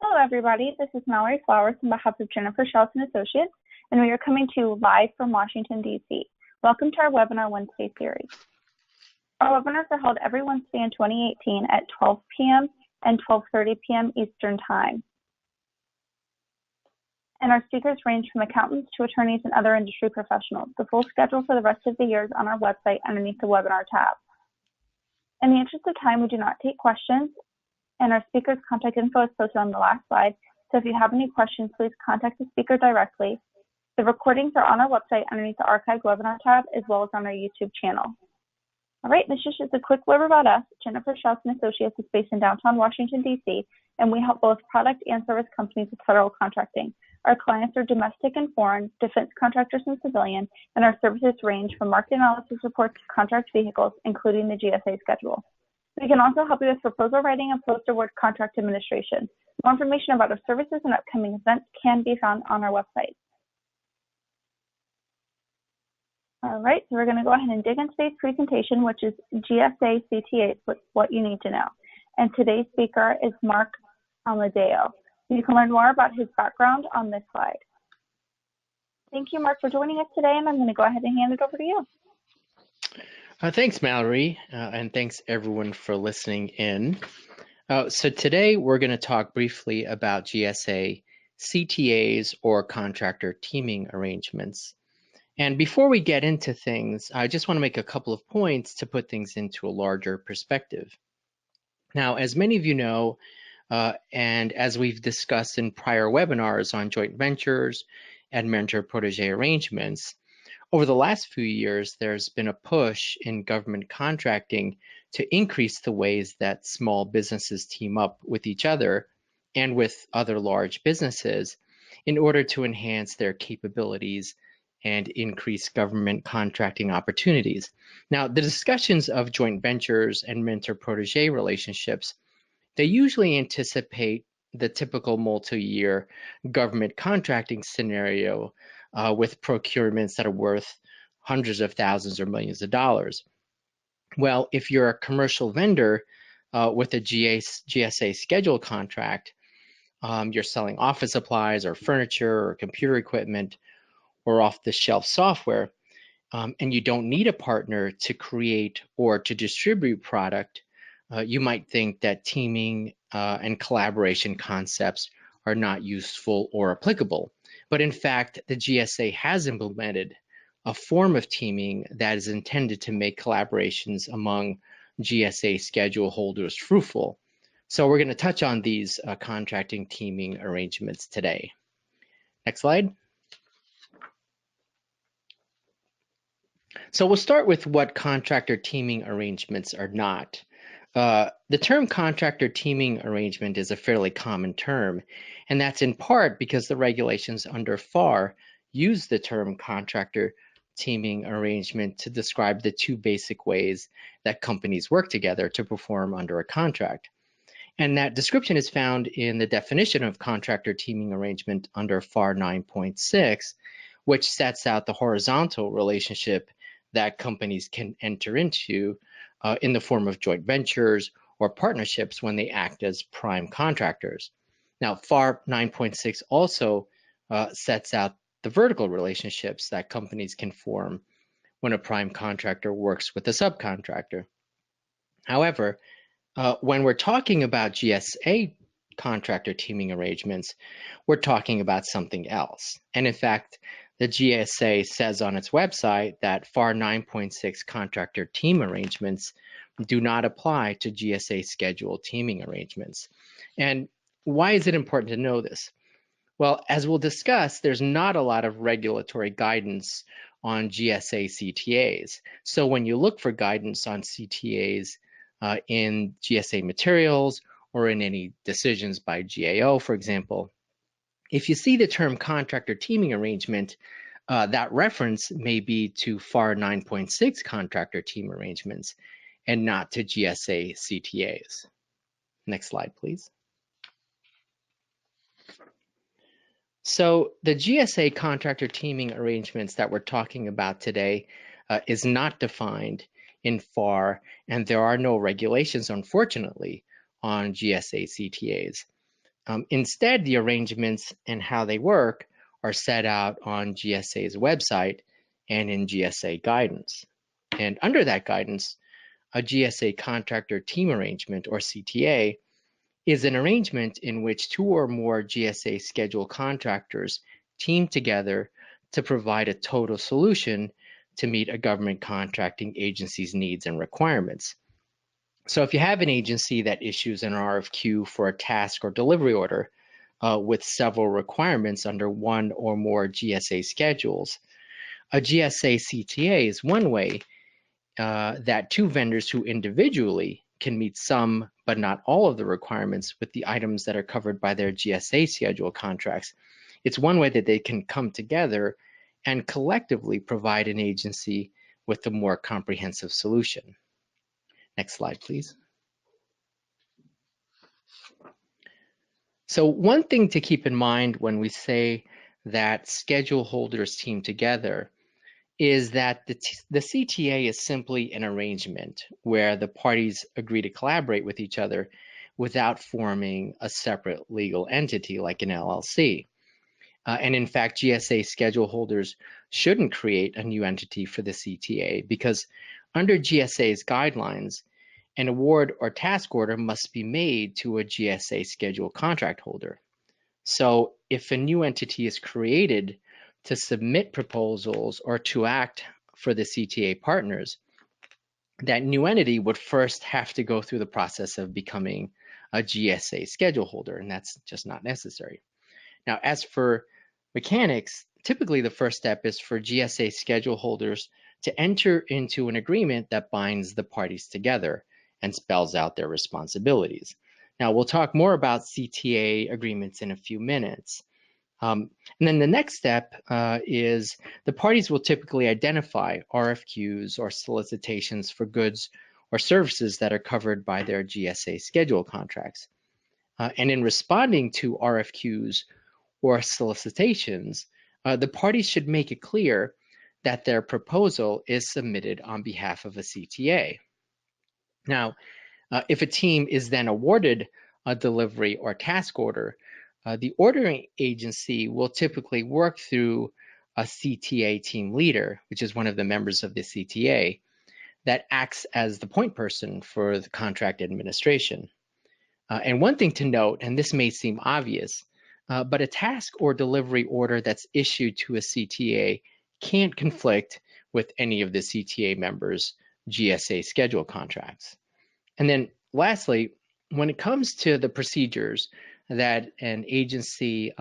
Hello, everybody. This is Mallory Flowers on behalf of Jennifer Shelton Associates, and we are coming to you live from Washington, D.C. Welcome to our Webinar Wednesday series. Our webinars are held every Wednesday in 2018 at 12 p.m. and 12:30 p.m. Eastern Time. And our speakers range from accountants to attorneys and other industry professionals. The full schedule for the rest of the year is on our website underneath the webinar tab. In the interest of time, we do not take questions, and our speaker's contact info is posted on the last slide. So if you have any questions, please contact the speaker directly. The recordings are on our website underneath the archived webinar tab, as well as on our YouTube channel. All right, this is just a quick word about us. Jennifer Shelton Associates is based in downtown Washington, D.C., and we help both product and service companies with federal contracting. Our clients are domestic and foreign, defense contractors and civilian, and our services range from market analysis reports to contract vehicles, including the GSA schedule. We can also help you with proposal writing and post-award contract administration. More information about our services and upcoming events can be found on our website. All right, so we're going to go ahead and dig into today's presentation, which is GSA CTA, what you need to know. And today's speaker is Mark Amadeo. You can learn more about his background on this slide. Thank you, Mark, for joining us today, and I'm going to go ahead and hand it over to you. Thanks, Mallory, and thanks everyone for listening in. So today we're going to talk briefly about GSA CTAs, or contractor teaming arrangements. And before we get into things, I just want to make a couple of points to put things into a larger perspective. Now, as many of you know, and as we've discussed in prior webinars on joint ventures and mentor-protege arrangements, over the last few years, there's been a push in government contracting to increase the ways that small businesses team up with each other and with other large businesses in order to enhance their capabilities and increase government contracting opportunities. Now, the discussions of joint ventures and mentor-protege relationships, they usually anticipate the typical multi-year government contracting scenario with procurements that are worth hundreds of thousands or millions of dollars. Well, if you're a commercial vendor with a GSA schedule contract, you're selling office supplies or furniture or computer equipment or off-the-shelf software, and you don't need a partner to create or to distribute product, you might think that teaming and collaboration concepts are not useful or applicable. But in fact, the GSA has implemented a form of teaming that is intended to make collaborations among GSA schedule holders fruitful. So we're going to touch on these contracting teaming arrangements today. Next slide. So we'll start with what contractor teaming arrangements are not. The term contractor teaming arrangement is a fairly common term, and that's in part because the regulations under FAR use the term contractor teaming arrangement to describe the two basic ways that companies work together to perform under a contract. And that description is found in the definition of contractor teaming arrangement under FAR 9.6, which sets out the horizontal relationship that companies can enter into in the form of joint ventures or partnerships when they act as prime contractors. Now, FAR 9.6 also sets out the vertical relationships that companies can form when a prime contractor works with a subcontractor. However, when we're talking about GSA contractor teaming arrangements, we're talking about something else. And in fact, the GSA says on its website that FAR 9.6 contractor team arrangements do not apply to GSA schedule teaming arrangements. And why is it important to know this? Well, as we'll discuss, there's not a lot of regulatory guidance on GSA CTAs. So when you look for guidance on CTAs in GSA materials or in any decisions by GAO, for example, if you see the term contractor teaming arrangement, that reference may be to FAR 9.6 contractor team arrangements and not to GSA CTAs. Next slide, please. So the GSA contractor teaming arrangements that we're talking about today is not defined in FAR, and there are no regulations, unfortunately, on GSA CTAs. Instead, the arrangements and how they work are set out on GSA's website and in GSA guidance. And under that guidance, a GSA contractor team arrangement, or CTA, is an arrangement in which 2 or more GSA schedule contractors team together to provide a total solution to meet a government contracting agency's needs and requirements. So if you have an agency that issues an RFQ for a task or delivery order with several requirements under 1 or more GSA schedules, a GSA CTA is one way that 2 vendors who individually can meet some but not all of the requirements with the items that are covered by their GSA schedule contracts. It's one way that they can come together and collectively provide an agency with a more comprehensive solution. Next slide, please. So one thing to keep in mind when we say that schedule holders team together is that the CTA is simply an arrangement where the parties agree to collaborate with each other without forming a separate legal entity like an LLC. And in fact, GSA schedule holders shouldn't create a new entity for the CTA because under GSA's guidelines, an award or task order must be made to a GSA schedule contract holder. So if a new entity is created to submit proposals or to act for the CTA partners, that new entity would first have to go through the process of becoming a GSA schedule holder, and that's just not necessary. Now, as for mechanics, typically the first step is for GSA schedule holders to enter into an agreement that binds the parties together and spells out their responsibilities. Now, we'll talk more about CTA agreements in a few minutes. And then the next step is the parties will typically identify RFQs or solicitations for goods or services that are covered by their GSA schedule contracts. And in responding to RFQs or solicitations, the parties should make it clear that their proposal is submitted on behalf of a CTA. Now, if a team is then awarded a delivery or task order, the ordering agency will typically work through a CTA team leader, which is one of the members of the CTA, that acts as the point person for the contract administration. And one thing to note, and this may seem obvious, but a task or delivery order that's issued to a CTA can't conflict with any of the CTA members' GSA schedule contracts. And then lastly, when it comes to the procedures that an agency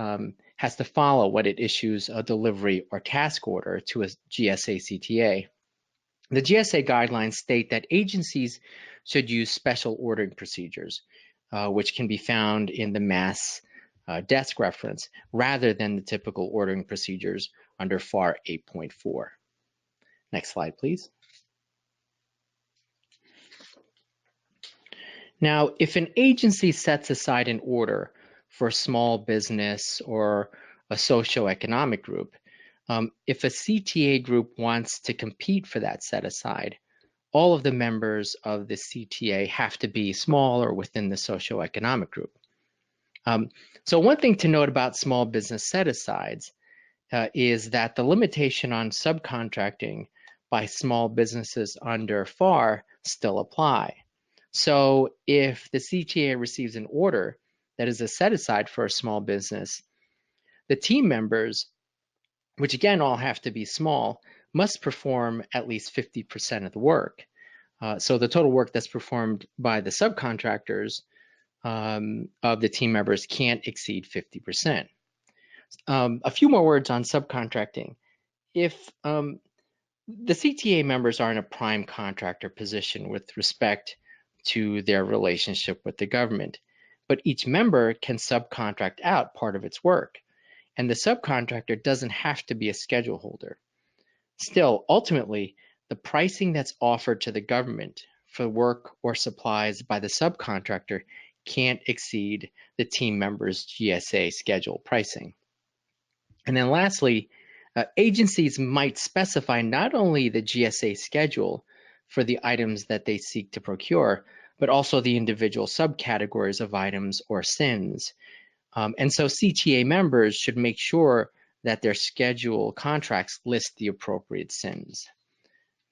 has to follow when it issues a delivery or task order to a GSA CTA, the GSA guidelines state that agencies should use special ordering procedures, which can be found in the MAS desk reference, rather than the typical ordering procedures under FAR 8.4. Next slide, please. Now, if an agency sets aside an order for a small business or a socioeconomic group, if a CTA group wants to compete for that set aside, all of the members of the CTA have to be small or within the socioeconomic group. So one thing to note about small business set-asides is that the limitation on subcontracting by small businesses under FAR still apply. So if the CTA receives an order that is a set-aside for a small business, the team members, which again all have to be small, must perform at least 50% of the work. So the total work that's performed by the subcontractors of the team members can't exceed 50%. A few more words on subcontracting. If the CTA members are in a prime contractor position with respect to their relationship with the government, but each member can subcontract out part of its work, and the subcontractor doesn't have to be a schedule holder. Still, ultimately, the pricing that's offered to the government for work or supplies by the subcontractor can't exceed the team member's GSA schedule pricing. And then lastly, agencies might specify not only the GSA schedule for the items that they seek to procure, but also the individual subcategories of items or SINs, And so CTA members should make sure that their schedule contracts list the appropriate SINs.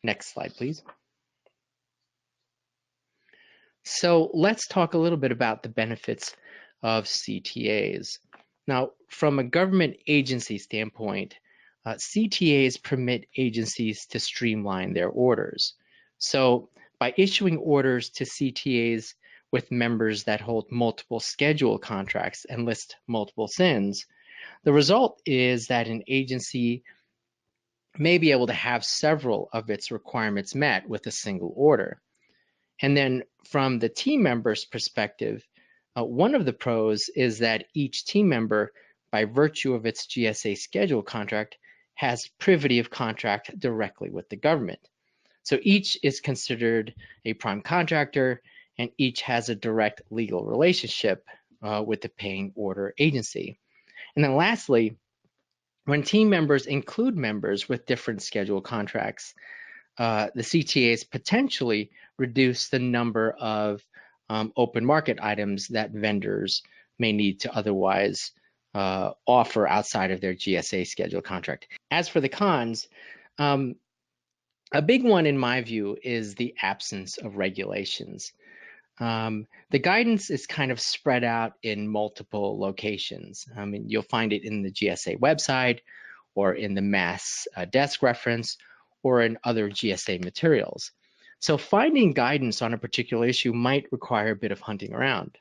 Next slide, please. So let's talk a little bit about the benefits of CTAs. Now, from a government agency standpoint, CTAs permit agencies to streamline their orders. So by issuing orders to CTAs with members that hold multiple schedule contracts and list multiple SINs, the result is that an agency may be able to have several of its requirements met with a single order. And then from the team member's perspective, one of the pros is that each team member, by virtue of its GSA schedule contract, has privity of contract directly with the government. So each is considered a prime contractor, and each has a direct legal relationship with the paying order agency. And then lastly, when team members include members with different schedule contracts, the CTAs potentially reduce the number of open market items that vendors may need to otherwise offer outside of their GSA schedule contract. As for the cons, a big one in my view is the absence of regulations. The guidance is kind of spread out in multiple locations. I mean, you'll find it in the GSA website or in the Mass Desk reference or in other GSA materials. So finding guidance on a particular issue might require a bit of hunting around.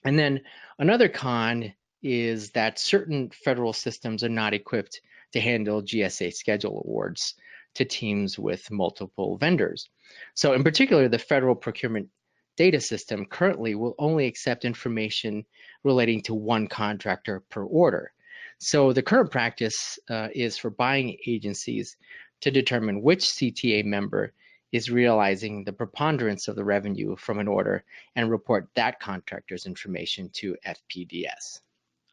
And then another con is that certain federal systems are not equipped to handle GSA schedule awards to teams with multiple vendors. So in particular, the federal procurement data system currently will only accept information relating to one contractor per order. So the current practice is for buying agencies to determine which CTA member is realizing the preponderance of the revenue from an order and report that contractor's information to FPDS.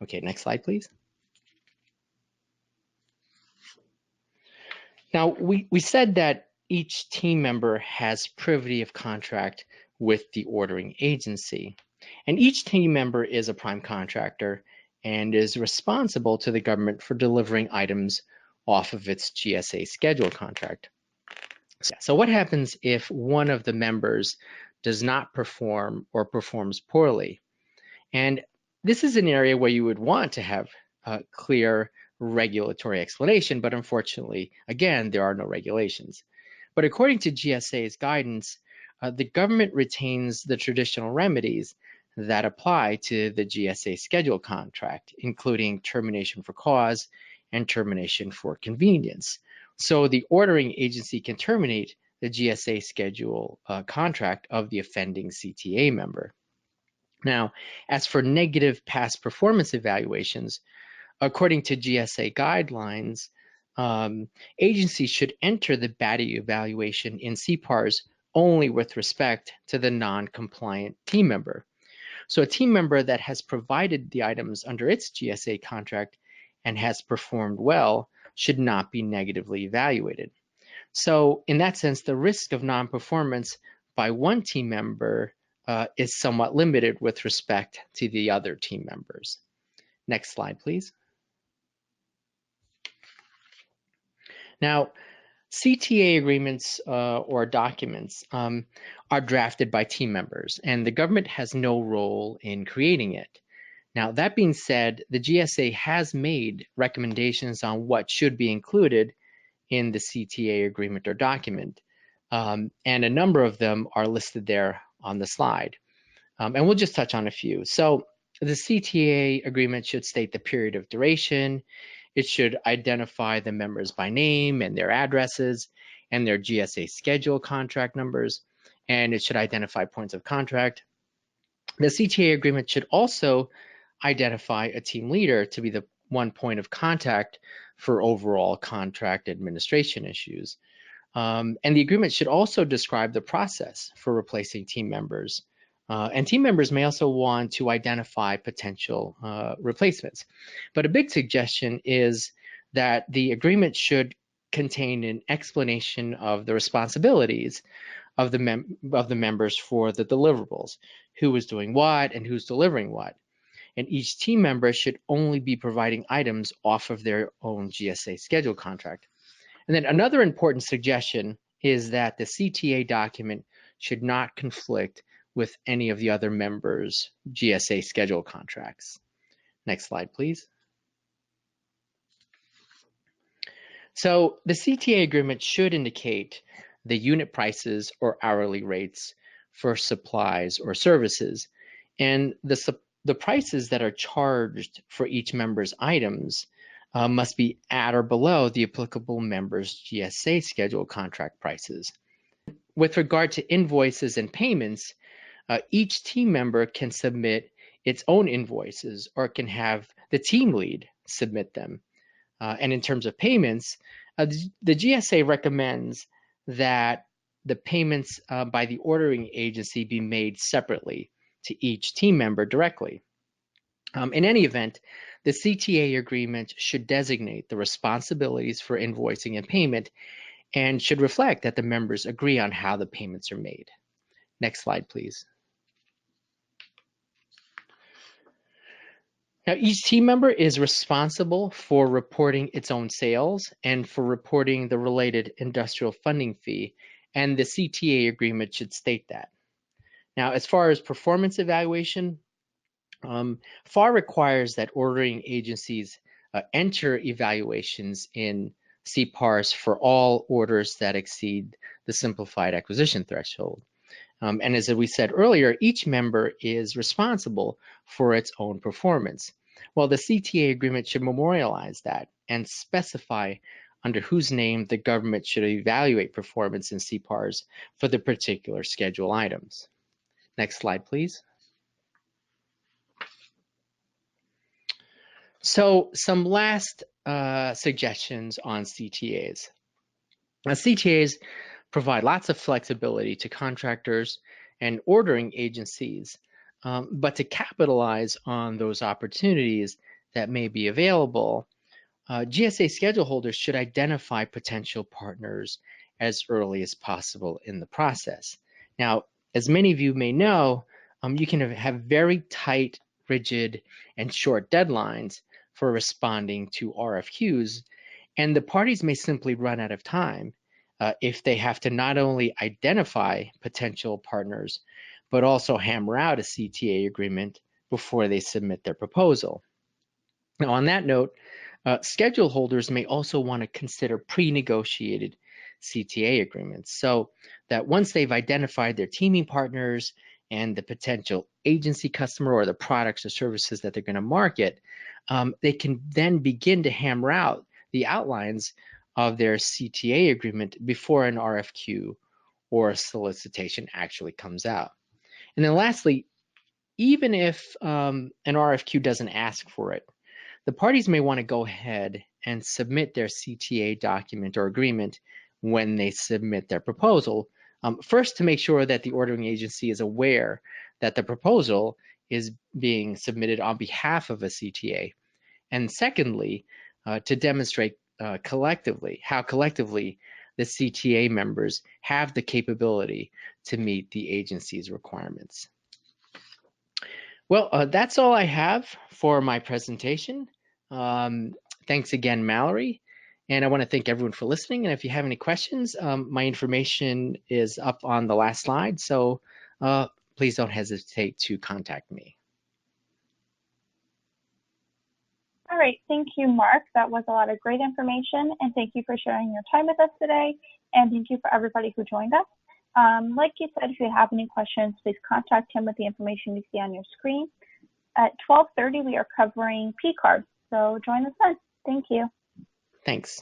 Okay, next slide, please. Now, we said that each team member has privity of contract with the ordering agency, and each team member is a prime contractor and is responsible to the government for delivering items off of its GSA schedule contract. So what happens if one of the members does not perform or performs poorly? And this is an area where you would want to have a clear regulatory explanation, but unfortunately, again, there are no regulations. But according to GSA's guidance, the government retains the traditional remedies that apply to the GSA schedule contract, including termination for cause and termination for convenience. So the ordering agency can terminate the GSA schedule contract of the offending CTA member. Now, as for negative past performance evaluations, according to GSA guidelines, agencies should enter the BADI evaluation in CPARS only with respect to the non-compliant team member. So a team member that has provided the items under its GSA contract and has performed well should not be negatively evaluated. So in that sense, the risk of non-performance by one team member is somewhat limited with respect to the other team members. Next slide, please. Now, CTA agreements or documents are drafted by team members, and the government has no role in creating it. Now, that being said, the GSA has made recommendations on what should be included in the CTA agreement or document, and a number of them are listed there on the slide. And we'll just touch on a few. So the CTA agreement should state the period of duration. It should identify the members by name and their addresses and their GSA schedule contract numbers, and it should identify points of contract. The CTA agreement should also identify a team leader to be the one point of contact for overall contract administration issues. And the agreement should also describe the process for replacing team members. And team members may also want to identify potential replacements. But a big suggestion is that the agreement should contain an explanation of the responsibilities of the members for the deliverables, who is doing what and who's delivering what. and each team member should only be providing items off of their own GSA schedule contract. And then another important suggestion is that the CTA document should not conflict with any of the other members' GSA schedule contracts. Next slide, please. So the CTA agreement should indicate the unit prices or hourly rates for supplies or services, and the prices that are charged for each member's items must be at or below the applicable member's GSA schedule contract prices. With regard to invoices and payments, each team member can submit its own invoices or can have the team lead submit them. And in terms of payments, the GSA recommends that the payments by the ordering agency be made separately to each team member directly. In any event, the CTA agreement should designate the responsibilities for invoicing and payment and should reflect that the members agree on how the payments are made. Next slide, please. Now, each team member is responsible for reporting its own sales and for reporting the related industrial funding fee, and the CTA agreement should state that. Now, as far as performance evaluation, FAR requires that ordering agencies enter evaluations in CPARS for all orders that exceed the simplified acquisition threshold. And as we said earlier, each member is responsible for its own performance. Well, the CTA agreement should memorialize that and specify under whose name the government should evaluate performance in CPARS for the particular schedule items. Next slide, please. So some last suggestions on CTAs. Now, CTAs provide lots of flexibility to contractors and ordering agencies, but to capitalize on those opportunities that may be available, GSA schedule holders should identify potential partners as early as possible in the process. Now, as many of you may know, you can have very tight, rigid, and short deadlines for responding to RFQs, and the parties may simply run out of time if they have to not only identify potential partners, but also hammer out a CTA agreement before they submit their proposal. Now, on that note, schedule holders may also want to consider pre-negotiated CTA agreements so that once they've identified their teaming partners and the potential agency customer or the products or services that they're going to market, they can then begin to hammer out the outlines of their CTA agreement before an RFQ or a solicitation actually comes out. And then lastly, even if an RFQ doesn't ask for it, the parties may want to go ahead and submit their CTA document or agreement when they submit their proposal, first to make sure that the ordering agency is aware that the proposal is being submitted on behalf of a CTA, and secondly, to demonstrate collectively how the CTA members have the capability to meet the agency's requirements. Well, that's all I have for my presentation. Thanks again, Mallory. And I want to thank everyone for listening. And if you have any questions, my information is up on the last slide. So please don't hesitate to contact me. All right, thank you, Mark. That was a lot of great information, and thank you for sharing your time with us today, and thank you for everybody who joined us. Like you said, if you have any questions, please contact him with the information you see on your screen. At 12:30, we are covering P cards, so join us then. Thank you. Thanks.